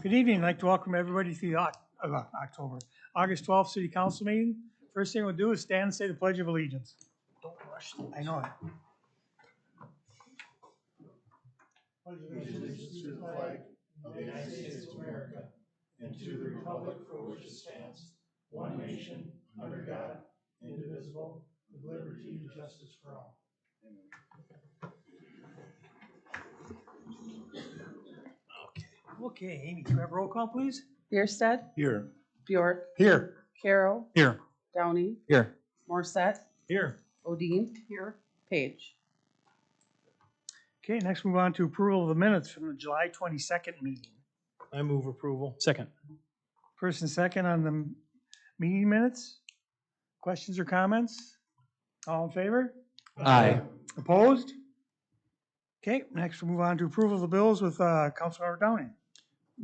Good evening. I'd like to welcome everybody to the August 12th City Council meeting. First thing we'll do is stand and say the Pledge of Allegiance. Don't rush. I know it. Pledge allegiance to the flag of the United States of America and to the republic for which it stands, one nation, under God, indivisible, with liberty and justice for all. Okay, Amy, can we have a roll call, please? Bierstead, Here. Bjork, Here. Carroll, Here. Downey, Here. Morset, Here. Odine, here, Page. Okay, next move on to approval of the minutes from the July 22nd meeting. I move approval. Second. First and second on the meeting minutes. Questions or comments? All in favor? Aye. Opposed? Okay, next we'll move on to approval of the bills with Councilmember Downing.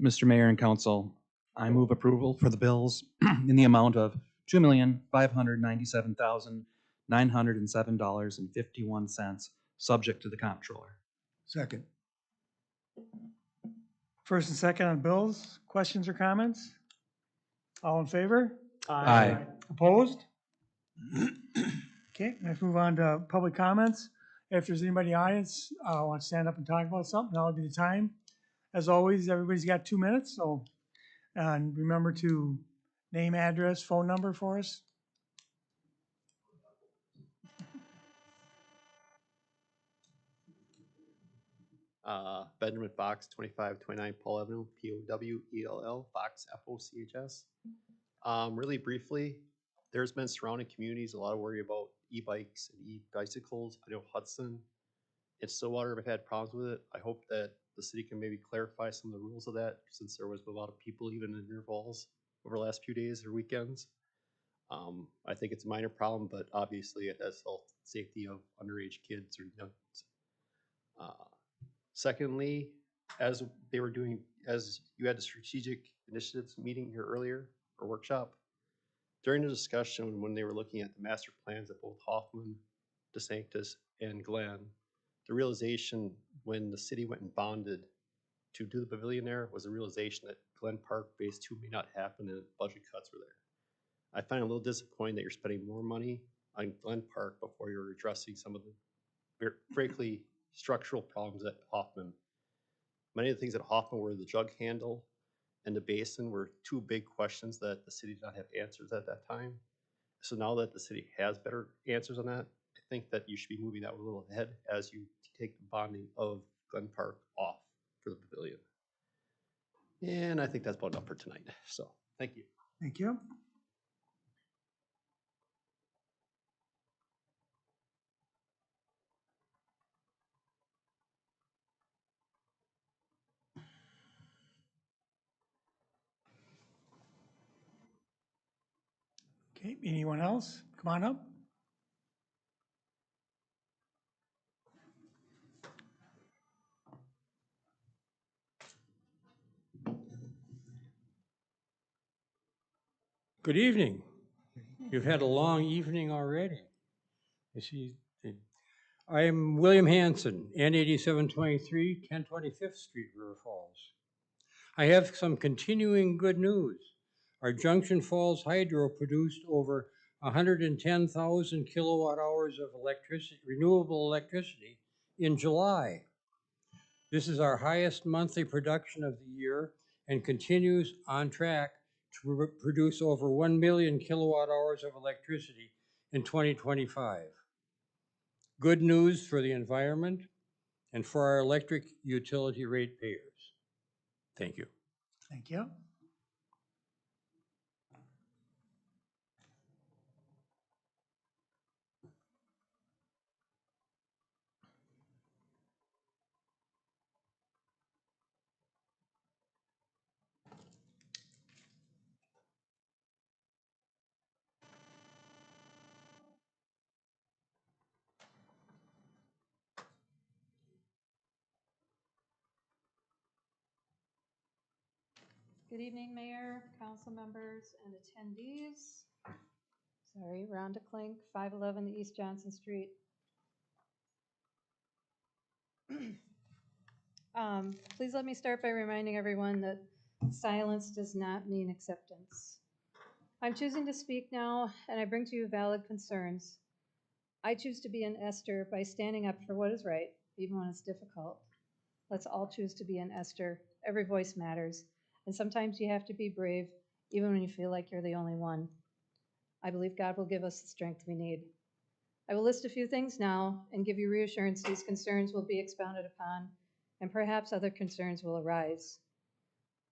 Mr. Mayor and Council, I move approval for the bills in the amount of $2,597,907.51, subject to the Comptroller. Second. First and second on bills. Questions or comments? All in favor? Aye. Opposed? Okay, next move on to public comments. If there's anybody in the audience want to stand up and talk about something, now would be the time. As always, everybody's got 2 minutes, so and remember to name, address, phone number for us. Benjamin Fox, 2529 Paul Avenue, POWELL, Fox, FOCHS. Really briefly, there's been surrounding communities a lot of worry about e-bikes and e-bicycles. I know Hudson and Stillwater have had problems with it. I hope that the city can maybe clarify some of the rules of that, since there was a lot of people even in intervals over the last few days or weekends. I think it's a minor problem, but obviously it has health safety of underage kids or young. Secondly, as you had the strategic initiatives meeting here earlier, or workshop, during the discussion when they were looking at the master plans at both Hoffman, DeSanctis, and Glenn, the realization when the city went and bonded to do the pavilion there was a realization that Glen Park Phase 2 may not happen and budget cuts were there. I find it a little disappointing that you're spending more money on Glen Park before you're addressing some of the frankly structural problems at Hoffman. Many of the things at Hoffman were the jug handle and the basin were two big questions that the city did not have answers at that time. So now that the city has better answers on that, I think that you should be moving that a little ahead as you take the bonding of Glen Park off for the pavilion. And I think that's about enough for tonight. So thank you. Thank you. Okay, anyone else? Come on up. Good evening. You've had a long evening already. I am William Hanson, N8723, 1025th Street, River Falls. I have some continuing good news. Our Junction Falls Hydro produced over 110,000 kilowatt hours of renewable electricity in July. This is our highest monthly production of the year and continues on track to produce over 1 million kilowatt hours of electricity in 2025. Good news for the environment and for our electric utility ratepayers. Thank you. Thank you. Good evening, Mayor, council members, and attendees. Sorry, Rhonda Klink, 511 East Johnson Street. Please let me start by reminding everyone that Silence does not mean acceptance. I'm choosing to speak now, and I bring to you valid concerns. I choose to be an Esther by standing up for what is right, even when it's difficult. Let's all choose to be an Esther. Every voice matters, and sometimes you have to be brave, even when you feel like you're the only one. I believe God will give us the strength we need. I will list a few things now and give you reassurance these concerns will be expounded upon, and perhaps other concerns will arise.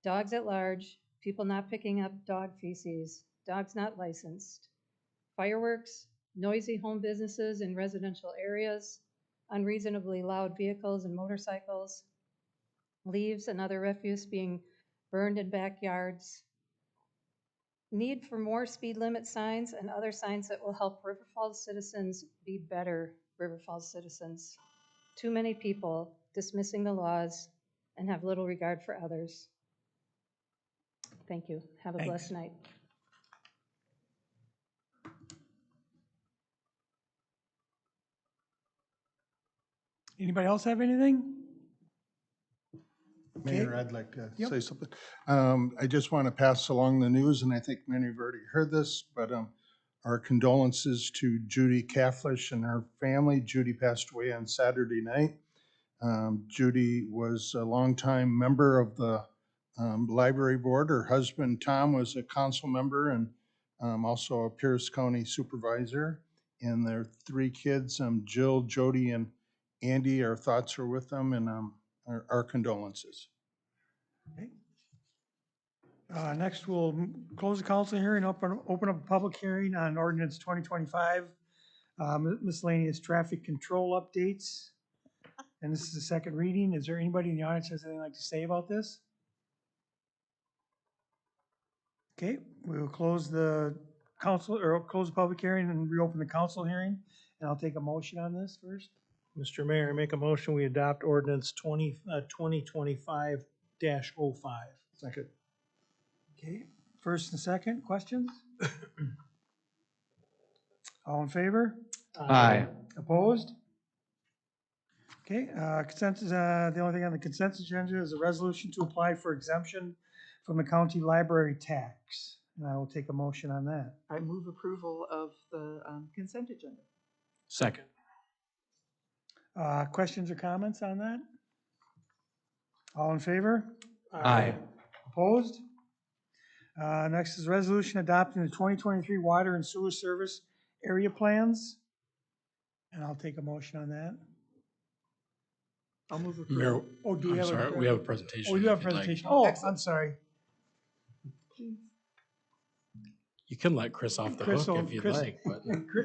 Dogs at large, people not picking up dog feces, dogs not licensed, fireworks, noisy home businesses in residential areas, unreasonably loud vehicles and motorcycles, leaves and other refuse being burned in backyards, need for more speed limit signs and other signs that will help River Falls citizens be better River Falls citizens. Too many people dismissing the laws and have little regard for others. Thank you. Have a blessed night. Anybody else have anything? Mayor, I'd like to Yep. say something. I just want to pass along the news, and I think many have already heard this, but our condolences to Judy Cafflish and her family. Judy passed away on Saturday night. Judy was a longtime member of the library board. Her husband, Tom, was a council member and also a Pierce County supervisor. And their three kids, Jill, Jody, and Andy, our thoughts are with them, and our condolences. Okay. Next, we'll close the council hearing, open up a public hearing on ordinance 2025, miscellaneous traffic control updates. And this is the second reading. Is there anybody in the audience has anything like to say about this? Okay, we will close the council, or close the public hearing and reopen the council hearing. And I'll take a motion on this first. Mr. Mayor, I make a motion, we adopt ordinance 2025-05. Second. Okay, first and second, questions? All in favor? Aye. Opposed? Okay, consensus, the only thing on the consensus agenda is a resolution to apply for exemption from the county library tax. And I will take a motion on that. I move approval of the consent agenda. Second. Questions or comments on that? All in favor? Aye. Opposed? Next is resolution adopting the 2023 water and sewer service area plans. And I'll take a motion on that. I'll move Mayor, approval. Oh, do we have sorry, we have a presentation. Oh, you have a if you'd like. presentation. Oh, Excellent. I'm sorry. You can let Chris off the Chris hook will- if you'd Chris- like, but.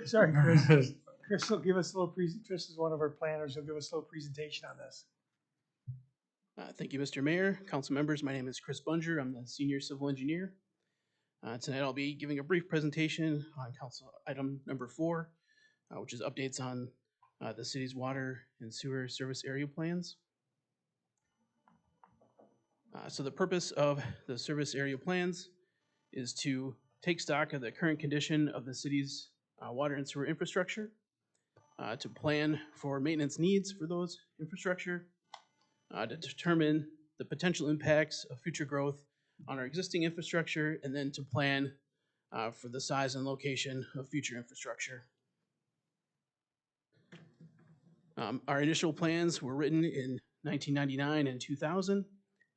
Sorry, Chris. Chris will give us a little Chris is one of our planners. He'll give us a little presentation on this. Thank you, Mr. Mayor, council members. My name is Chris Bunger. I'm the senior civil engineer. Tonight I'll be giving a brief presentation on council item number 4, which is updates on the city's water and sewer service area plans. So the purpose of the service area plans is to take stock of the current condition of the city's water and sewer infrastructure, to plan for maintenance needs for those infrastructure, to determine the potential impacts of future growth on our existing infrastructure, and then to plan for the size and location of future infrastructure. Our initial plans were written in 1999 and 2000,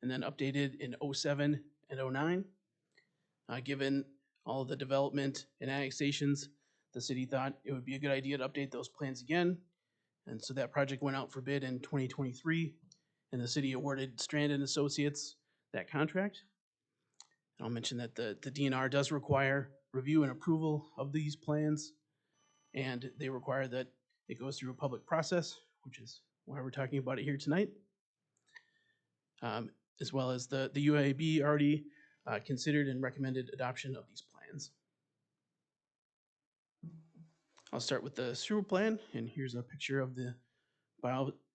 and then updated in 07 and 09. Given all of the development and annexations, the city thought it would be a good idea to update those plans again. And so that project went out for bid in 2023, and the city awarded Strand and Associates that contract. And I'll mention that the DNR does require review and approval of these plans, and they require that it goes through a public process, which is why we're talking about it here tonight. As well as the UAB already considered and recommended adoption of these plans. I'll start with the sewer plan, and here's a picture of the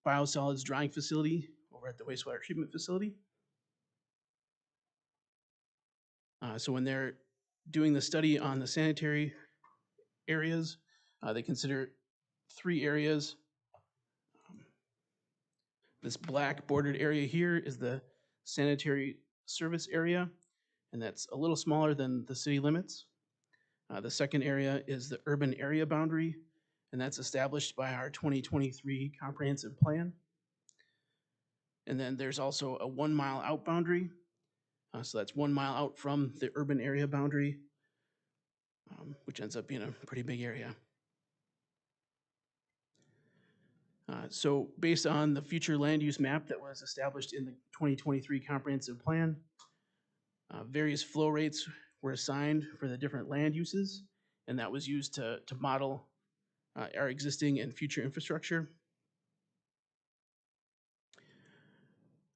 biosolids drying facility over at the wastewater treatment facility. So when they're doing the study on the sanitary areas, they consider 3 areas. This black bordered area here is the sanitary service area, and that's a little smaller than the city limits. The second area is the urban area boundary, and that's established by our 2023 comprehensive plan. And then there's also a 1 mile out boundary. So that's 1 mile out from the urban area boundary, which ends up being a pretty big area. So based on the future land use map that was established in the 2023 comprehensive plan, various flow rates were assigned for the different land uses, and that was used to model our existing and future infrastructure.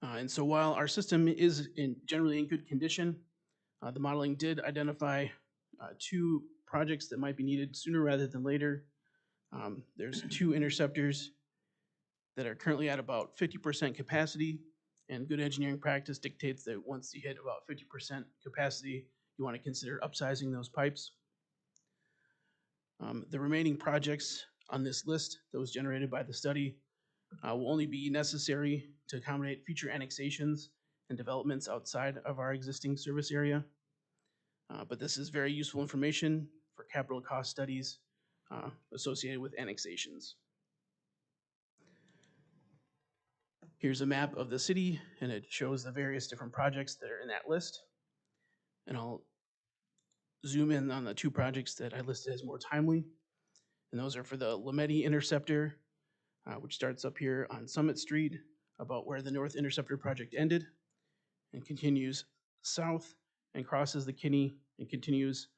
And so while our system is generally in good condition, the modeling did identify 2 projects that might be needed sooner rather than later. There's 2 interceptors that are currently at about 50% capacity, and good engineering practice dictates that once you hit about 50% capacity, you want to consider upsizing those pipes. The remaining projects on this list that was generated by the study will only be necessary to accommodate future annexations and developments outside of our existing service area. But this is very useful information for capital cost studies associated with annexations. Here's a map of the city, and it shows the various different projects that are in that list. And I'll zoom in on the 2 projects that I listed as more timely. And those are for the Lameti Interceptor, which starts up here on Summit Street, about where the North Interceptor project ended, and continues south and crosses the Kinney and continues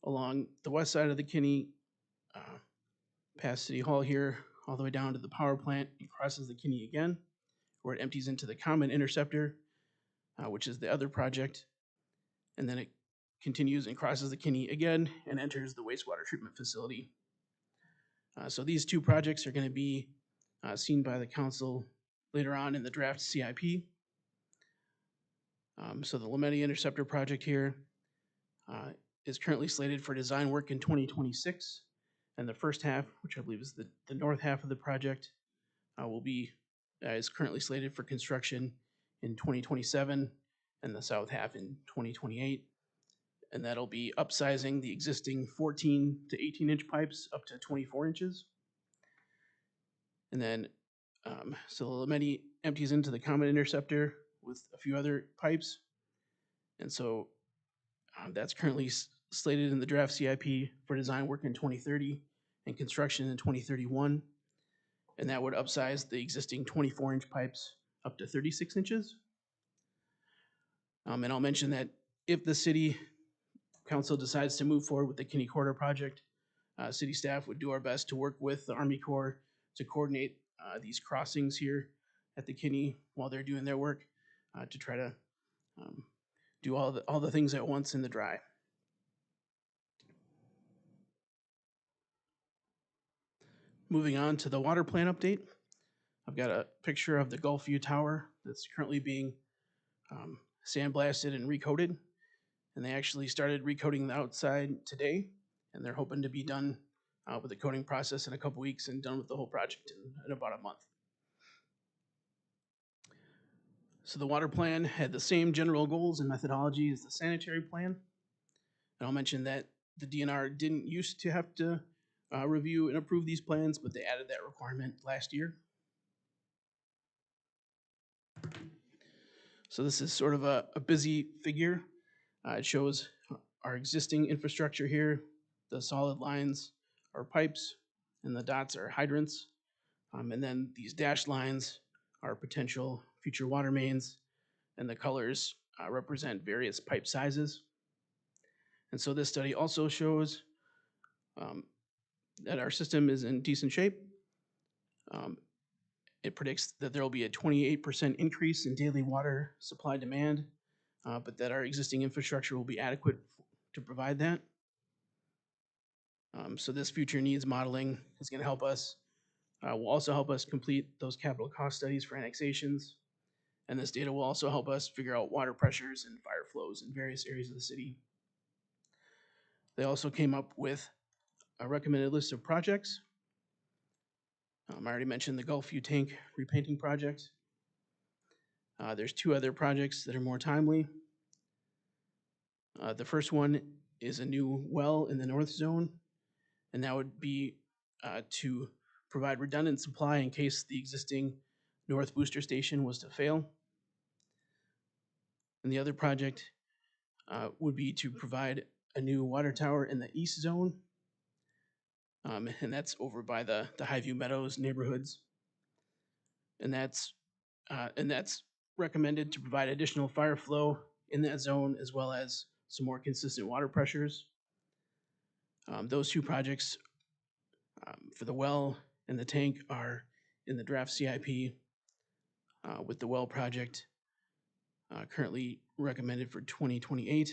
along the west side of the Kinney, past City Hall here, all the way down to the power plant, and crosses the Kinney again, where it empties into the Common Interceptor, which is the other project, and then it continues and crosses the Kinney again and enters the wastewater treatment facility. So these 2 projects are going to be seen by the council later on in the draft CIP. So the Lameti Interceptor project here is currently slated for design work in 2026, and the first half, which I believe is the north half of the project, is currently slated for construction in 2027, and the south half in 2028. And that'll be upsizing the existing 14 to 18-inch pipes up to 24 inches. And then, so the Lameti empties into the Common Interceptor with a few other pipes. And so that's currently slated in the draft CIP for design work in 2030 and construction in 2031. And that would upsize the existing 24-inch pipes up to 36 inches. And I'll mention that if the city council decides to move forward with the Kinney Corridor project, city staff would do our best to work with the Army Corps to coordinate these crossings here at the Kinney while they're doing their work, to try to do all the things at once in the dry. Moving on to the water plant update, I've got a picture of the Gulfview Tower that's currently being sandblasted and recoated. And they actually started recoating the outside today, and they're hoping to be done with the coating process in a couple weeks and done with the whole project in about a month. So the water plan had the same general goals and methodology as the sanitary plan. And I'll mention that the DNR didn't used to have to review and approve these plans, but they added that requirement last year. So this is sort of a busy figure. It shows our existing infrastructure here. The solid lines are pipes, and the dots are hydrants. And then these dashed lines are potential future water mains, and the colors represent various pipe sizes. And so this study also shows that our system is in decent shape. It predicts that there will be a 28% increase in daily water supply demand, but that our existing infrastructure will be adequate to provide that. So this future needs modeling is going to help us, will also help us complete those capital cost studies for annexations. And this data will also help us figure out water pressures and fire flows in various areas of the city. They also came up with a recommended list of projects. I already mentioned the Gulfview tank repainting project. There's two other projects that are more timely. The first one is a new well in the north zone, and that would be to provide redundant supply in case the existing north booster station was to fail. And the other project would be to provide a new water tower in the east zone, and that's over by the Highview Meadows neighborhoods. And that's recommended to provide additional fire flow in that zone, as well as some more consistent water pressures. Those two projects for the well and the tank are in the draft CIP, with the well project currently recommended for 2028,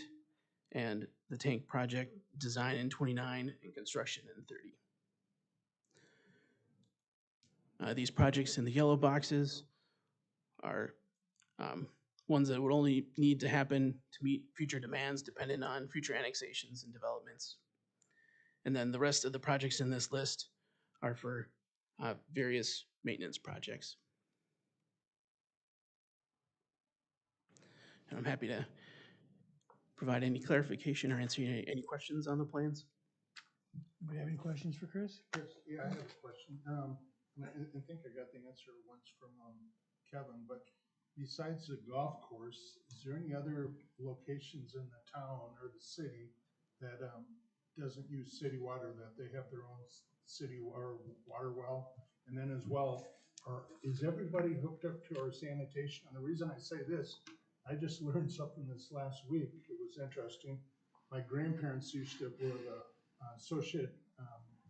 and the tank project design in 29 and construction in 30. These projects in the yellow boxes are ones that would only need to happen to meet future demands dependent on future annexations and developments. And then the rest of the projects in this list are for various maintenance projects. And I'm happy to provide any clarification or answer any questions on the plans. Anybody have any questions for Chris? Chris, yeah, I have a question. And I think I got the answer once from Kevin, but besides the golf course, is there any other locations in the town or the city that doesn't use city water, that they have their own city water well? And then as well, is everybody hooked up to our sanitation? And the reason I say this, I just learned something this last week. It was interesting. My grandparents used to were the associate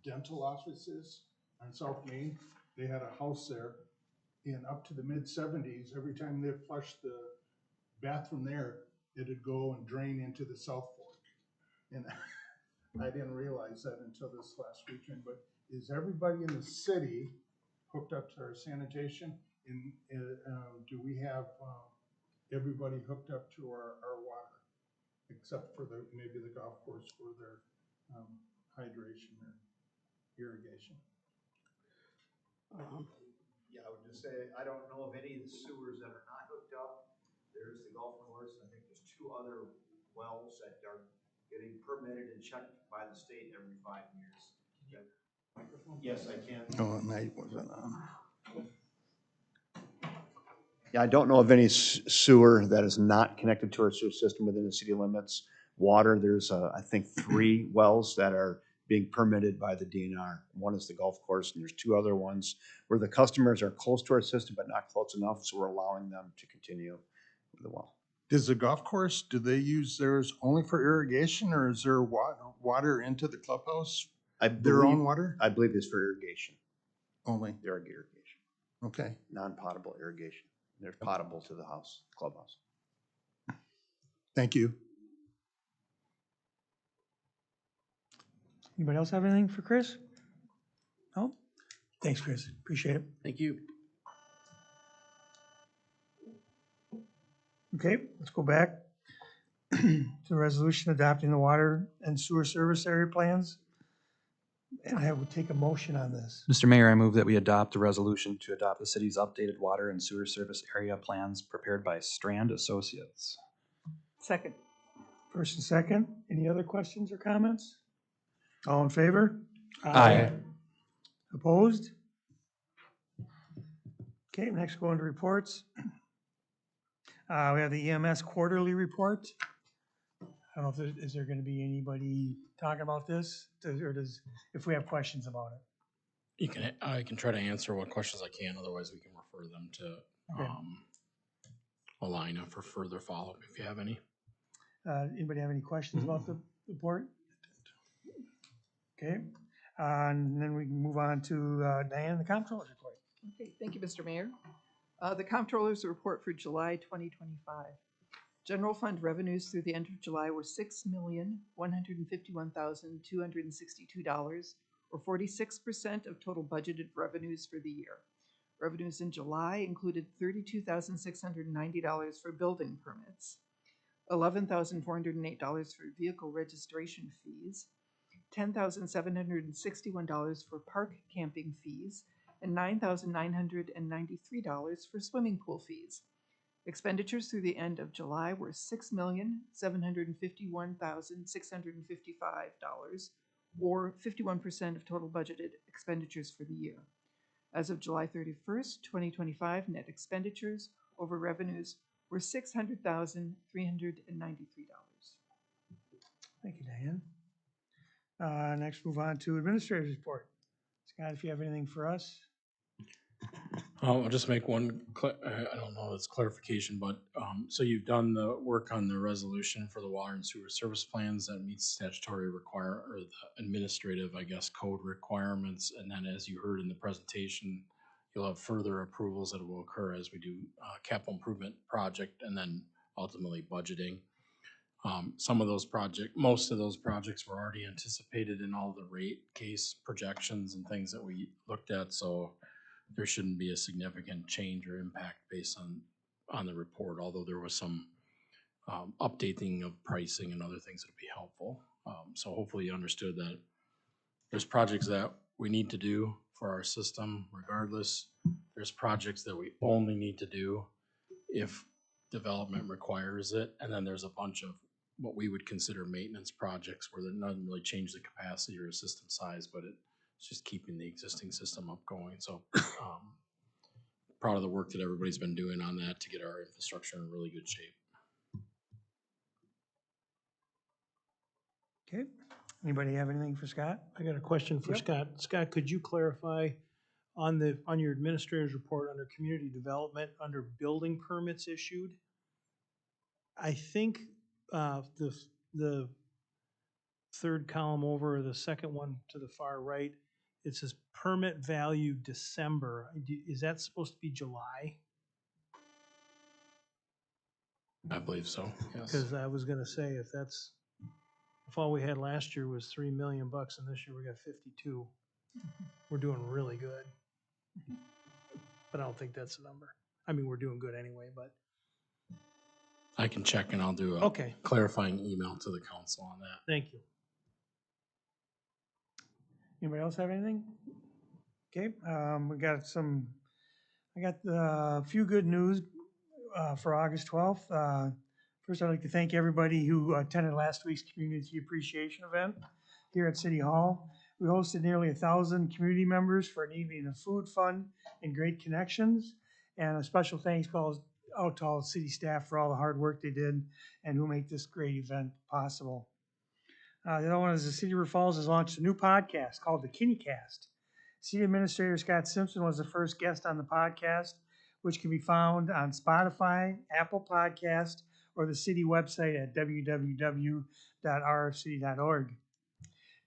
dental offices on South Main. They had a house there, and up to the mid-70s, every time they flushed the bathroom there, it'd go and drain into the South Fork. And I didn't realize that until this last weekend. But is everybody in the city hooked up to our sanitation? And do we have everybody hooked up to our water, except for maybe the golf course for their hydration or irrigation? Yeah, I would just say, I don't know of any of the sewers that are not hooked up. There's the golf course, and I think there's two other wells that are getting permitted and checked by the state every 5 years. Microphone? Yes, I can. Oh, night wasn't on. Yeah, I don't know of any sewer that is not connected to our sewer system within the city limits. Water, there's I think 3 wells that are being permitted by the DNR. One is the golf course, and there's 2 other ones where the customers are close to our system but not close enough, so we're allowing them to continue with the well. Does the golf course, do they use theirs only for irrigation, or is there water into the clubhouse? Their own water? I believe it's for irrigation. Only? Their irrigation. Okay. Non-potable irrigation. They're potable to the house, clubhouse. Thank you. Anybody else have anything for Chris? No? Thanks, Chris. Appreciate it. Thank you. Okay, let's go back to the resolution adopting the water and sewer service area plans. And I would take a motion on this. Mr. Mayor, I move that we adopt a resolution to adopt the city's updated water and sewer service area plans prepared by Strand Associates. Second. First and second. Any other questions or comments? All in favor? Aye. Opposed? Okay, next go into reports. We have the EMS Quarterly Report. I don't know if is there going to be anybody talking about this, or if we have questions about it. I can try to answer what questions I can. Otherwise, we can refer them to Alina for further follow-up if you have any. Anybody have any questions about the report? Okay, and then we can move on to Diane, the Comptroller's report. Okay, thank you, Mr. Mayor. The Comptroller's report for July 2025. General fund revenues through the end of July were $6,151,262, or 46% of total budgeted revenues for the year. Revenues in July included $32,690 for building permits, $11,408 for vehicle registration fees, $10,761 for park camping fees, and $9,993 for swimming pool fees. Expenditures through the end of July were $6,751,655, or 51% of total budgeted expenditures for the year. As of July 31st, 2025, net expenditures over revenues were $600,393. Thank you, Diane. Next, move on to Administrator's Report. Scott, if you have anything for us? I'll just make one, I don't know if it's clarification, but, so you've done the work on the resolution for the water and sewer service plans that meets statutory or the administrative, I guess, code requirements. And then as you heard in the presentation, you'll have further approvals that will occur as we do capital improvement project and then ultimately budgeting. Some of those most of those projects were already anticipated in all the rate case projections and things that we looked at. So there shouldn't be a significant change or impact based on the report, although there was some updating of pricing and other things that would be helpful. So hopefully you understood that there's projects that we need to do for our system regardless. There's projects that we only need to do if development requires it. And then there's a bunch of what we would consider maintenance projects where it doesn't really change the capacity or system size, but it's just keeping the existing system up going. So proud of the work that everybody's been doing on that to get our infrastructure in really good shape. Okay. Anybody have anything for Scott? I got a question for Yep. Scott. Scott, could you clarify on your administrator's report under community development, under building permits issued? I think the third column over, the second one to the far right, it says permit value December. Is that supposed to be July? I believe so, yes. Because I was gonna say, if all we had last year was $3 million and this year we got 52, we're doing really good. But I don't think that's the number. I mean, we're doing good anyway, but. I can check and I'll do a Okay, clarifying email to the council on that. thank you. Anybody else have anything? Okay, I got a few good news for August 12th. First, I'd like to thank everybody who attended last week's Community Appreciation event here at City Hall. We hosted nearly 1,000 community members for an evening of food, fun, and great connections. And a special thanks goes out to all the city staff for all the hard work they did and who make this great event possible. The other one is the City of River Falls has launched a new podcast called the KinneyCast. City Administrator Scott Simpson was the first guest on the podcast, which can be found on Spotify, Apple Podcast, or the city website at www.rfcity.org.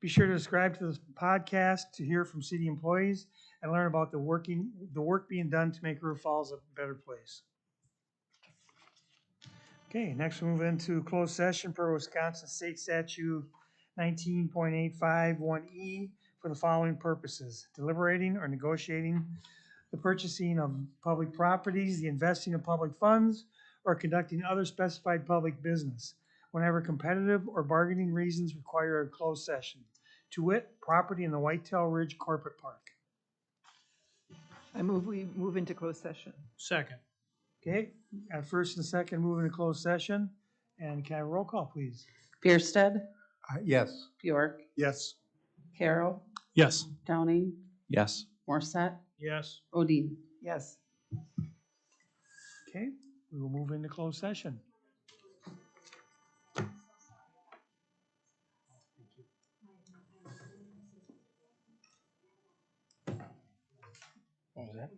Be sure to subscribe to the podcast to hear from city employees and learn about the work being done to make River Falls a better place. Okay, next we'll move into closed session per Wisconsin State Statute 19.851E for the following purposes: deliberating or negotiating the purchasing of public properties, the investing of public funds, or conducting other specified public business, whenever competitive or bargaining reasons require a closed session, to wit, property in the Whitetail Ridge Corporate Park. I move we move into closed session. Second. Okay, got first and second move into closed session, and can I have a roll call, please? Bierstead, Yes. Bjork, Yes. Carroll, Yes. Downing, Yes. Morset, Yes. Odine. Yes. Okay, we will move into closed session. What was that?